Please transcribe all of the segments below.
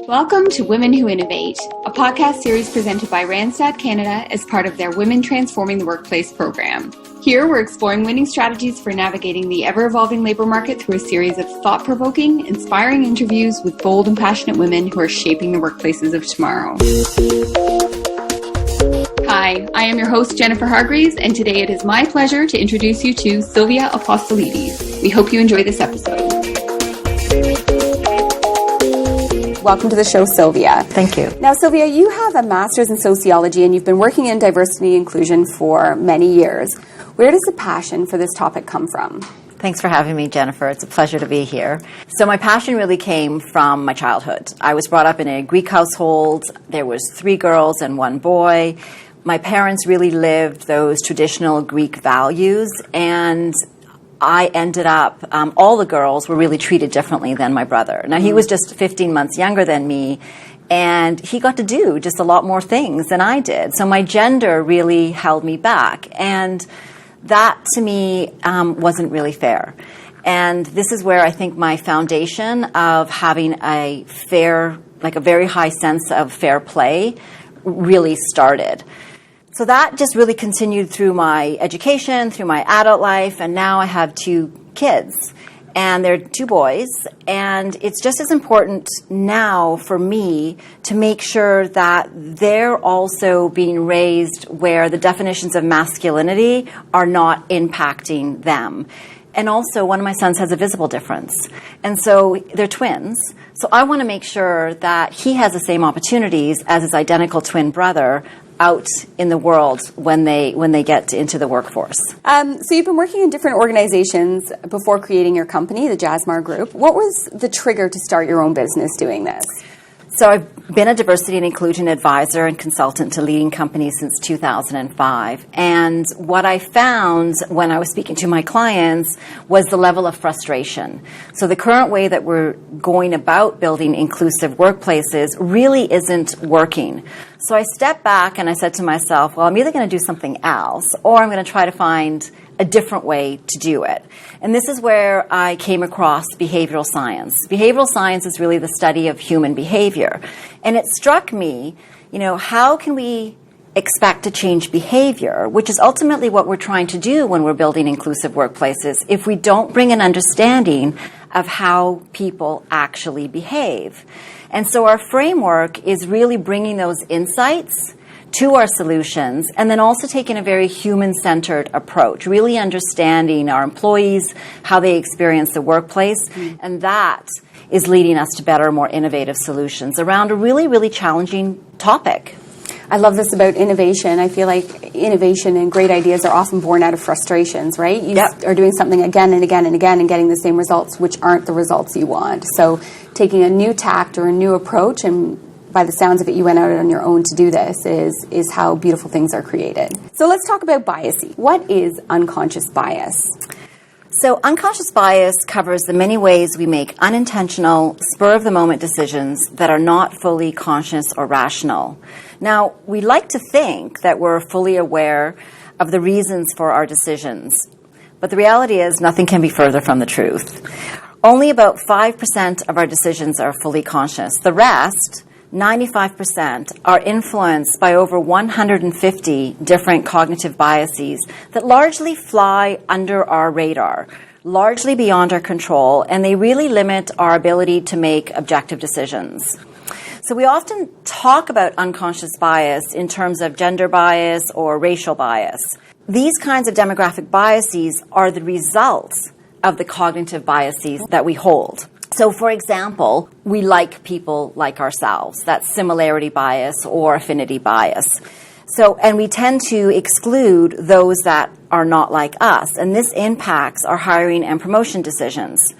Welcome to Women Who Innovate, a podcast series presented by Randstad Canada as part of their Women Transforming the Workplace program. Here, we're exploring winning strategies for navigating the ever-evolving labor market through a series of thought-provoking, inspiring interviews with bold and passionate women who are shaping the workplaces of tomorrow. Hi, I am your host, Jennifer Hargreaves, and today it is my pleasure to introduce you to Sylvia Apostolidis. We hope you enjoy this episode. Welcome to the show, Sylvia. Thank you. Now, Sylvia, you have a master's in sociology and you've been working in diversity and inclusion for many years. Where does the passion for this topic come from? Thanks for having me, Jennifer. It's a pleasure to be here. So my passion really came from my childhood. I was brought up in a Greek household. There was 3 girls and 1 boy. My parents really lived those traditional Greek values, and I ended up, all the girls were really treated differently than my brother. Now, he was just 15 months younger than me, and he got to do just a lot more things than I did. So my gender really held me back, and that, to me, wasn't really fair. And this is where I think my foundation of having a fair, like a very high sense of fair play really started. So that just really continued through my education, through my adult life, and now I have 2 kids, and they're 2 boys, and it's just as important now for me to make sure that they're also being raised where the definitions of masculinity are not impacting them. And also, one of my sons has a visible difference, and so they're twins. So I want to make sure that he has the same opportunities as his identical twin brother out in the world when they get into the workforce. So you've been working in different organizations before creating your company, the Jasmar Group. What was the trigger to start your own business doing this? So I've been a diversity and inclusion advisor and consultant to leading companies since 2005. And what I found when I was speaking to my clients was the level of frustration. So the current way that we're going about building inclusive workplaces really isn't working. So I stepped back and I said to myself, well, I'm either going to do something else or I'm going to try to find a different way to do it. And this is where I came across behavioral science. Behavioral science is really the study of human behavior. And it struck me, how can we expect to change behavior, which is ultimately what we're trying to do when we're building inclusive workplaces, if we don't bring an understanding of how people actually behave. And so our framework is really bringing those insights to our solutions, and then also taking a very human-centered approach, really understanding our employees, how they experience the workplace, and that is leading us to better, more innovative solutions around a really, really challenging topic. I love this about innovation. I feel like innovation and great ideas are often born out of frustrations, right? You are doing something again and again and again and getting the same results, which aren't the results you want. So taking a new tact or a new approach, and by the sounds of it, you went out on your own to do this, is how beautiful things are created. So let's talk about bias. What is unconscious bias? So unconscious bias covers the many ways we make unintentional, spur-of-the-moment decisions that are not fully conscious or rational. Now, we like to think that we're fully aware of the reasons for our decisions, but the reality is nothing can be further from the truth. Only about 5% of our decisions are fully conscious. The rest, 95%, are influenced by over 150 different cognitive biases that largely fly under our radar, largely beyond our control, and they really limit our ability to make objective decisions. So we often talk about unconscious bias in terms of gender bias or racial bias. These kinds of demographic biases are the results of the cognitive biases that we hold. So, for example, we like people like ourselves. That's similarity bias or affinity bias. So, and we tend to exclude those that are not like us, and this impacts our hiring and promotion decisions.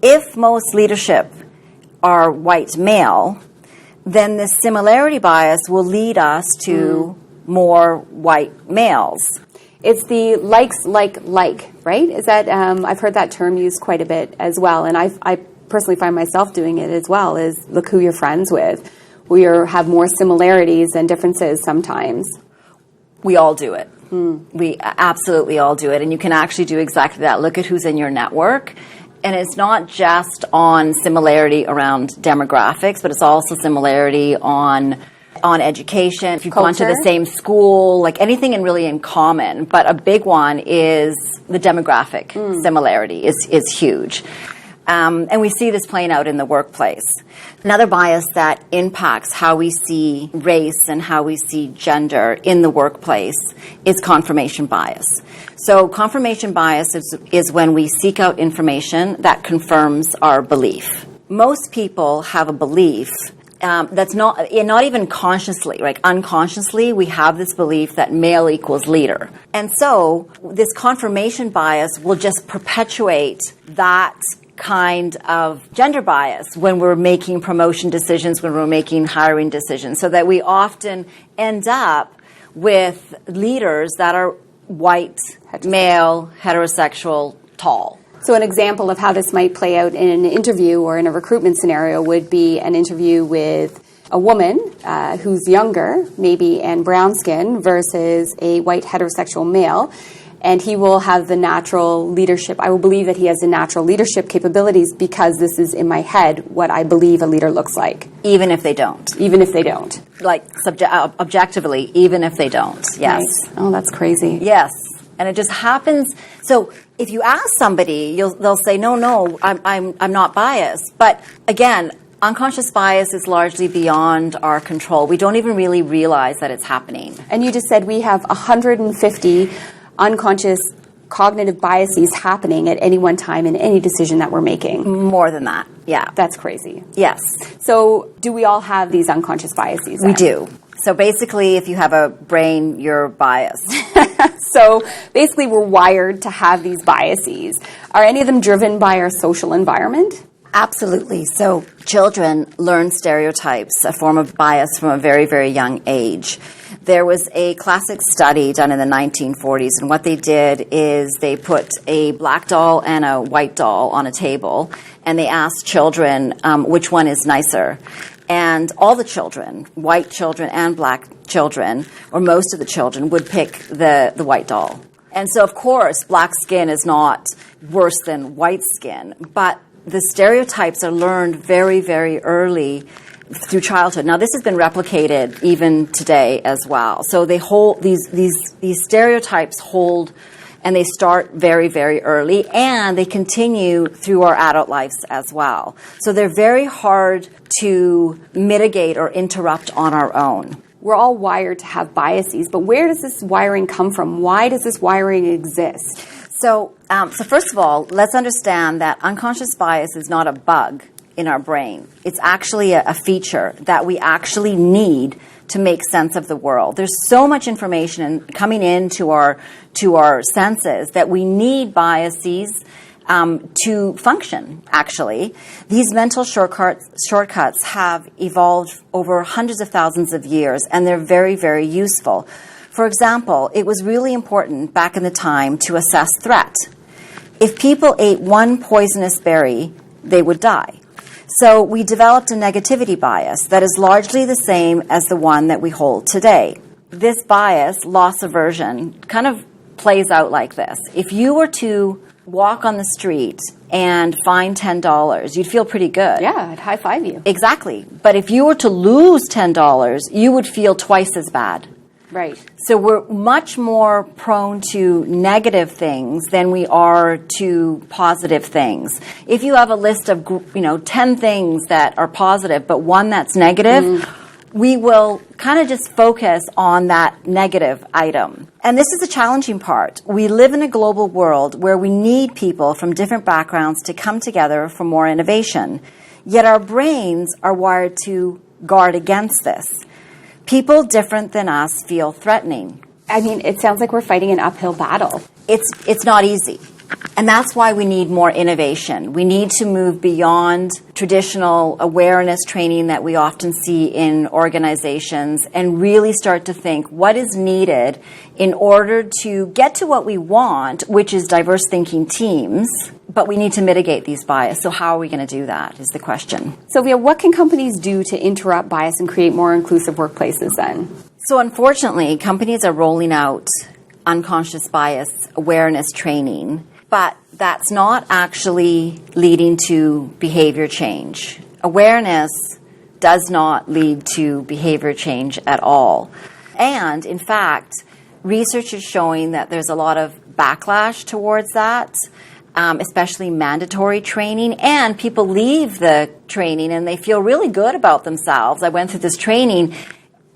If most leadership are white male, then this similarity bias will lead us to more white males. It's the likes, like, right? Is that, I've heard that term used quite a bit as well, and I personally find myself doing it as well, is look who you're friends with. We have more similarities than differences sometimes. We all do it. We absolutely all do it. And you can actually do exactly that. Look at who's in your network. And it's not just on similarity around demographics, but it's also similarity on education. If you've gone to the same school, like anything really in common. But a big one is the demographic similarity is huge. And we see this playing out in the workplace. Another bias that impacts how we see race and how we see gender in the workplace is confirmation bias. So confirmation bias is when we seek out information that confirms our belief. Most people have a belief that's not even consciously, like unconsciously, we have this belief that male equals leader. And so this confirmation bias will just perpetuate that kind of gender bias when we're making promotion decisions, when we're making hiring decisions, so that we often end up with leaders that are white, male, heterosexual, tall. So an example of how this might play out in an interview or in a recruitment scenario would be an interview with a woman who's younger, maybe, and brown skin versus a white heterosexual male. And he will have the natural leadership. I will believe that he has the natural leadership capabilities because this is in my head what I believe a leader looks like. Even if they don't. Even if they don't. Like objectively, even if they don't. Yes. Right. Oh, that's crazy. Yes. And it just happens. So if you ask somebody, they'll say, no, I'm not biased. But again, unconscious bias is largely beyond our control. We don't even really realize that it's happening. And you just said we have 150 unconscious cognitive biases happening at any one time in any decision that we're making. More than that, yeah. That's crazy. Yes. So do we all have these unconscious biases then? We do. So basically, if you have a brain, you're biased. So basically, we're wired to have these biases. Are any of them driven by our social environment? Absolutely. So children learn stereotypes, a form of bias, from a very, very young age. There was a classic study done in the 1940s, and what they did is they put a black doll and a white doll on a table, and they asked children which one is nicer. And all the children, white children and black children, or most of the children, would pick the white doll. And so, of course, black skin is not worse than white skin, but the stereotypes are learned very, very early through childhood. Now, this has been replicated even today as well. So they hold these stereotypes hold, and they start very, very early, and they continue through our adult lives as well. So they're very hard to mitigate or interrupt on our own. We're all wired to have biases, but where does this wiring come from? Why does this wiring exist? So first of all, let's understand that unconscious bias is not a bug in our brain. It's actually a feature that we actually need to make sense of the world. There's so much information coming into our senses that we need biases to function, actually. These mental shortcuts have evolved over hundreds of thousands of years, and they're very, very useful. For example, it was really important back in the time to assess threat. If people ate one poisonous berry, they would die. So we developed a negativity bias that is largely the same as the one that we hold today. This bias, loss aversion, kind of plays out like this. If you were to walk on the street and find $10, you'd feel pretty good. Yeah, I'd high-five you. Exactly. But if you were to lose $10, you would feel twice as bad. Right. So we're much more prone to negative things than we are to positive things. If you have a list of 10 things that are positive but one that's negative, we will kind of just focus on that negative item. And this is the challenging part. We live in a global world where we need people from different backgrounds to come together for more innovation. Yet our brains are wired to guard against this. People different than us feel threatening. I mean, it sounds like we're fighting an uphill battle. It's not easy. And that's why we need more innovation. We need to move beyond traditional awareness training that we often see in organizations and really start to think what is needed in order to get to what we want, which is diverse thinking teams. But we need to mitigate these bias. So how are we going to do that is the question. Sylvia, what can companies do to interrupt bias and create more inclusive workplaces then? So unfortunately, companies are rolling out unconscious bias awareness training, but that's not actually leading to behavior change. Awareness does not lead to behavior change at all. And in fact, research is showing that there's a lot of backlash towards that, especially mandatory training, and people leave the training and they feel really good about themselves. I went through this training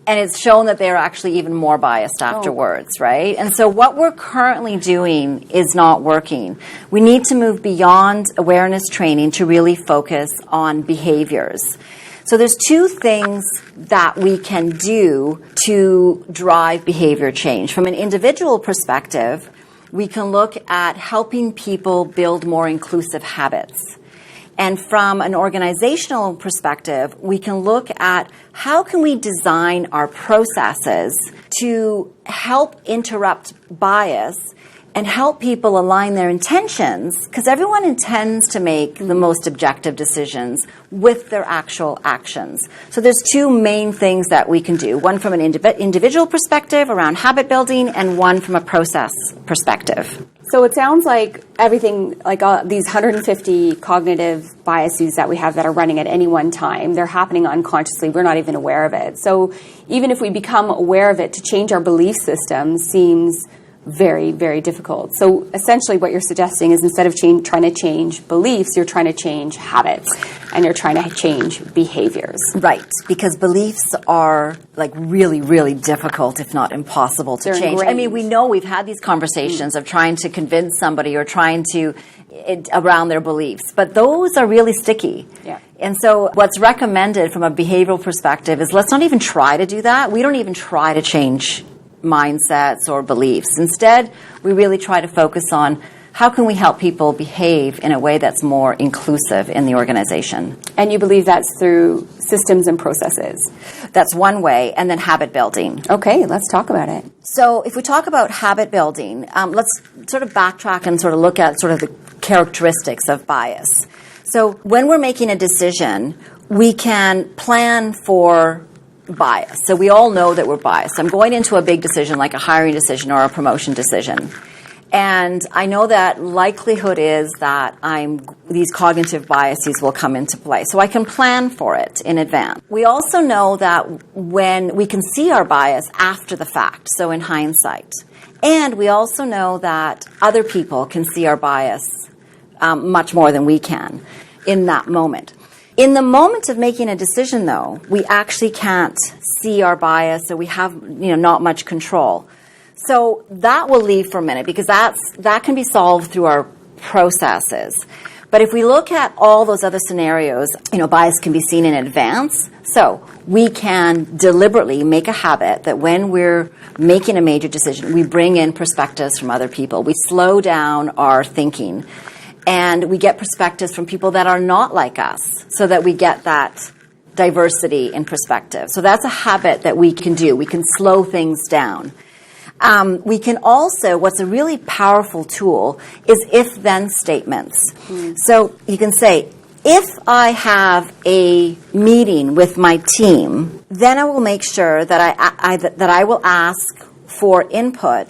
and it's shown that they're actually even more biased afterwards, right? And so what we're currently doing is not working. We need to move beyond awareness training to really focus on behaviors. So there's two things that we can do to drive behavior change. From an individual perspective, we can look at helping people build more inclusive habits. And from an organizational perspective, we can look at how can we design our processes to help interrupt bias and help people align their intentions, because everyone intends to make the most objective decisions with their actual actions. So there's two main things that we can do, one from an individual perspective around habit building and one from a process perspective. So it sounds like everything, like these 150 cognitive biases that we have that are running at any one time, they're happening unconsciously. We're not even aware of it. So even if we become aware of it, to change our belief system seems very, very difficult. So essentially what you're suggesting is instead of trying to change beliefs, you're trying to change habits and you're trying to change behaviors. Right, because beliefs are like really, really difficult, if not impossible to change. Ingrained. I mean, we know we've had these conversations of trying to convince somebody or trying to around their beliefs, but those are really sticky. Yeah. And so what's recommended from a behavioral perspective is let's not even try to do that. We don't even try to change mindsets or beliefs. Instead, we really try to focus on how can we help people behave in a way that's more inclusive in the organization. And you believe that's through systems and processes? That's one way, and then habit building. Okay, let's talk about it. So if we talk about habit building, let's sort of backtrack and sort of look at sort of the characteristics of bias. So when we're making a decision, we can plan for bias. So we all know that we're biased. I'm going into a big decision like a hiring decision or a promotion decision. And I know that likelihood is that these cognitive biases will come into play. So I can plan for it in advance. We also know that when we can see our bias after the fact, so in hindsight. And we also know that other people can see our bias much more than we can in that moment. In the moment of making a decision, though, we actually can't see our bias, so we have not much control. So that will leave for a minute because that can be solved through our processes. But if we look at all those other scenarios, bias can be seen in advance. So we can deliberately make a habit that when we're making a major decision, we bring in perspectives from other people. We slow down our thinking. And we get perspectives from people that are not like us so that we get that diversity in perspective. So that's a habit that we can do. We can slow things down. We can also, what's a really powerful tool is if-then statements. So you can say, if I have a meeting with my team, then I will make sure that I will ask for input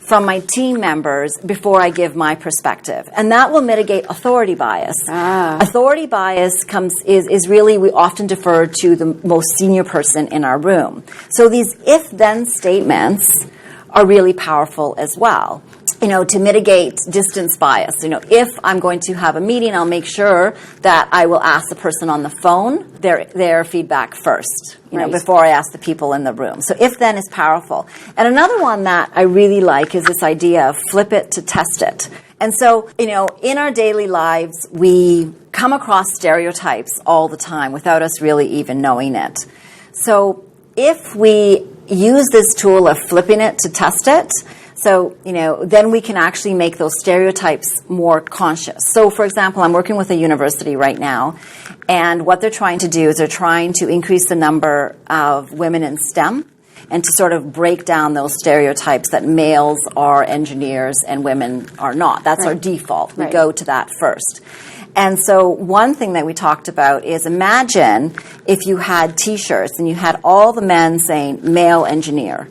from my team members before I give my perspective. And that will mitigate authority bias. Authority bias is really, we often defer to the most senior person in our room. So these if-then statements are really powerful as well. To mitigate distance bias. If I'm going to have a meeting, I'll make sure that I will ask the person on the phone their feedback first, right, before I ask the people in the room. So if then is powerful. And another one that I really like is this idea of flip it to test it. And so, in our daily lives, we come across stereotypes all the time without us really even knowing it. So if we use this tool of flipping it to test it, so, then we can actually make those stereotypes more conscious. So, for example, I'm working with a university right now, and what they're trying to do is they're trying to increase the number of women in STEM and to sort of break down those stereotypes that males are engineers and women are not. That's our default. We go to that first. And so one thing that we talked about is imagine if you had T-shirts and you had all the men saying male engineer.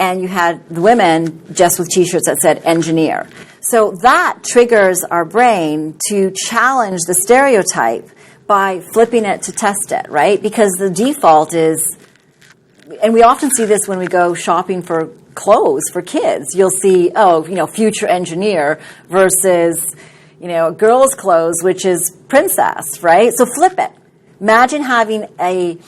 and you had the women just with T-shirts that said engineer. So that triggers our brain to challenge the stereotype by flipping it to test it, right? Because the default is, and we often see this when we go shopping for clothes for kids. You'll see, future engineer versus, girl's clothes, which is princess, right? So flip it. Imagine having a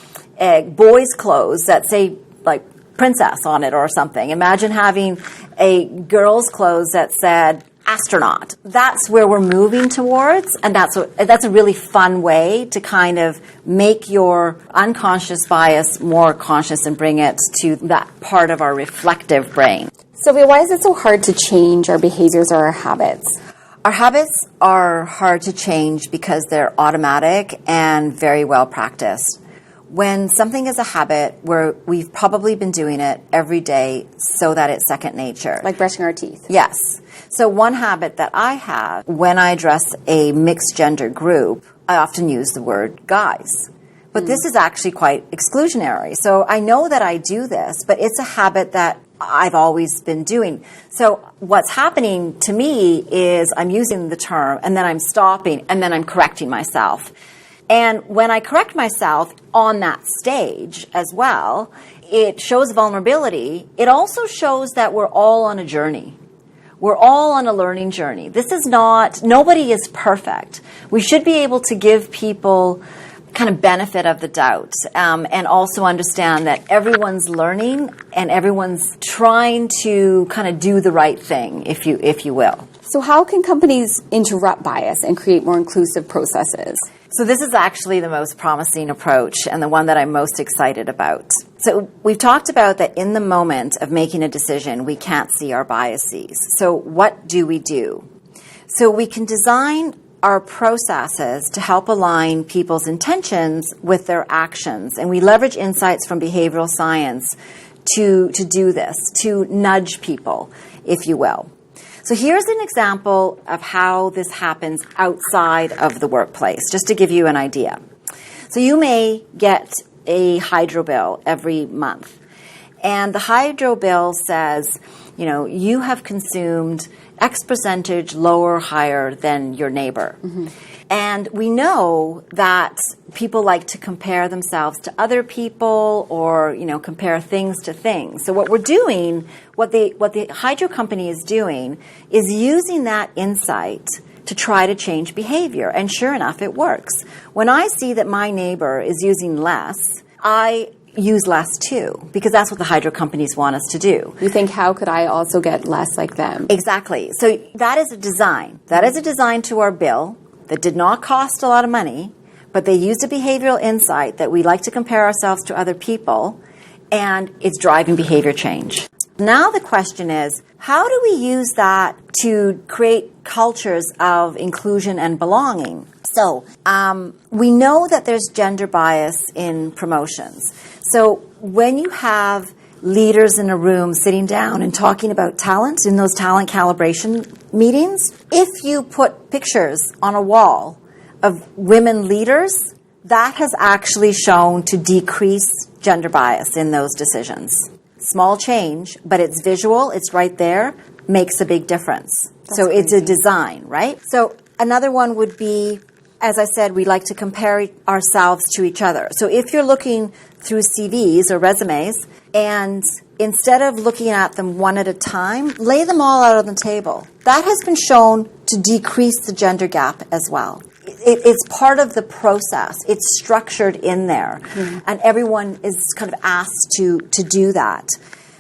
boy's clothes that say, like, princess on it or something. Imagine having a girl's clothes that said astronaut. That's where we're moving towards, and that's a really fun way to kind of make your unconscious bias more conscious and bring it to that part of our reflective brain. Sylvia, why is it so hard to change our behaviors or our habits? Our habits are hard to change because they're automatic and very well practiced. When something is a habit, we've probably been doing it every day so that it's second nature. Like brushing our teeth. Yes. So one habit that I have, when I address a mixed gender group, I often use the word guys. But this is actually quite exclusionary. So I know that I do this, but it's a habit that I've always been doing. So what's happening to me is I'm using the term, and then I'm stopping, and then I'm correcting myself. And when I correct myself on that stage as well, it shows vulnerability. It also shows that we're all on a journey. We're all on a learning journey. Nobody is perfect. We should be able to give people kind of benefit of the doubt, and also understand that everyone's learning and everyone's trying to kind of do the right thing, if you will. So how can companies interrupt bias and create more inclusive processes? So this is actually the most promising approach and the one that I'm most excited about. So we've talked about that in the moment of making a decision, we can't see our biases. So what do we do? So we can design our processes to help align people's intentions with their actions. And we leverage insights from behavioral science to do this, to nudge people, if you will. So here's an example of how this happens outside of the workplace, just to give you an idea. So you may get a hydro bill every month. And the hydro bill says, you have consumed X percentage lower or higher than your neighbor. Mm-hmm. And we know that people like to compare themselves to other people or, compare things to things. So what we're doing, what the hydro company is doing is using that insight to try to change behavior. And sure enough, it works. When I see that my neighbor is using less, I use less too, because that's what the hydro companies want us to do. You think, how could I also get less like them? Exactly. So that is a design. That is a design to our bill that did not cost a lot of money, but they used a behavioral insight that we like to compare ourselves to other people, and it's driving behavior change. Now the question is, how do we use that to create cultures of inclusion and belonging? So we know that there's gender bias in promotions. So when you have leaders in a room sitting down and talking about talent in those talent calibration meetings, if you put pictures on a wall of women leaders, that has actually shown to decrease gender bias in those decisions. Small change, but it's visual, it's right there, makes a big difference. So it's a design, right? So another one would be, as I said, we like to compare ourselves to each other. So if you're looking through CVs or resumes, and instead of looking at them one at a time, lay them all out on the table. That has been shown to decrease the gender gap as well. It's part of the process. It's structured in there. Mm-hmm. And everyone is kind of asked to do that.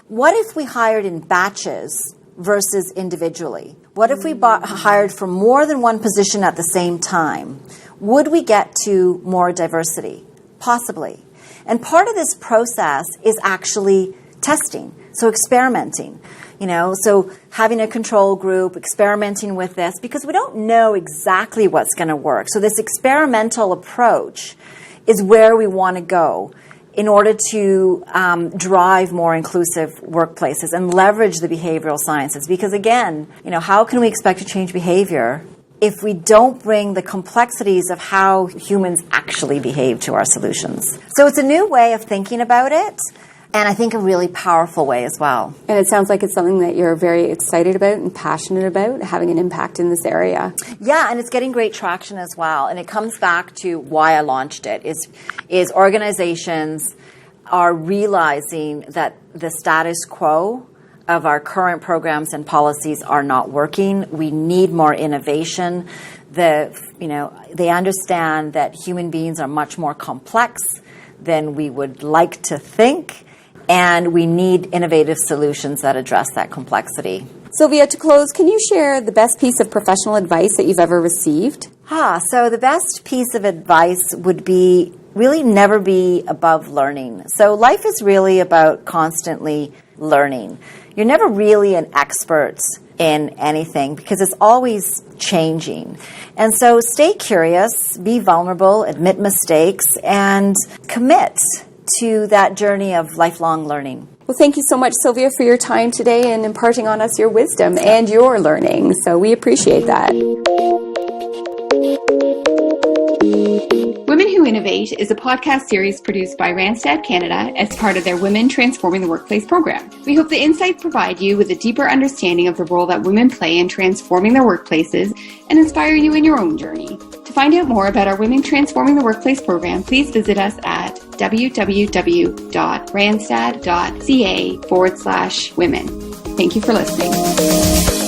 What if we hired in batches versus individually? What if we hired for more than one position at the same time? Would we get to more diversity? Possibly. And part of this process is actually testing, so experimenting. So having a control group, experimenting with this, because we don't know exactly what's going to work. So this experimental approach is where we want to go in order to drive more inclusive workplaces and leverage the behavioral sciences. Because again, how can we expect to change behavior if we don't bring the complexities of how humans actually behave to our solutions? So it's a new way of thinking about it. And I think a really powerful way as well. And it sounds like it's something that you're very excited about and passionate about, having an impact in this area. Yeah, and it's getting great traction as well. And it comes back to why I launched it, is organizations are realizing that the status quo of our current programs and policies are not working. We need more innovation. They understand that human beings are much more complex than we would like to think, and we need innovative solutions that address that complexity. Sylvia, to close, can you share the best piece of professional advice that you've ever received? So the best piece of advice would be really never be above learning. So life is really about constantly learning. You're never really an expert in anything because it's always changing. And so stay curious, be vulnerable, admit mistakes, and commit to that journey of lifelong learning. Well, thank you so much, Sylvia, for your time today and imparting on us your wisdom and your learning. So we appreciate that. Women Who Innovate is a podcast series produced by Randstad Canada as part of their Women Transforming the Workplace program. We hope the insights provide you with a deeper understanding of the role that women play in transforming their workplaces and inspire you in your own journey. To find out more about our Women Transforming the Workplace program, please visit us at www.randstad.ca/women. Thank you for listening.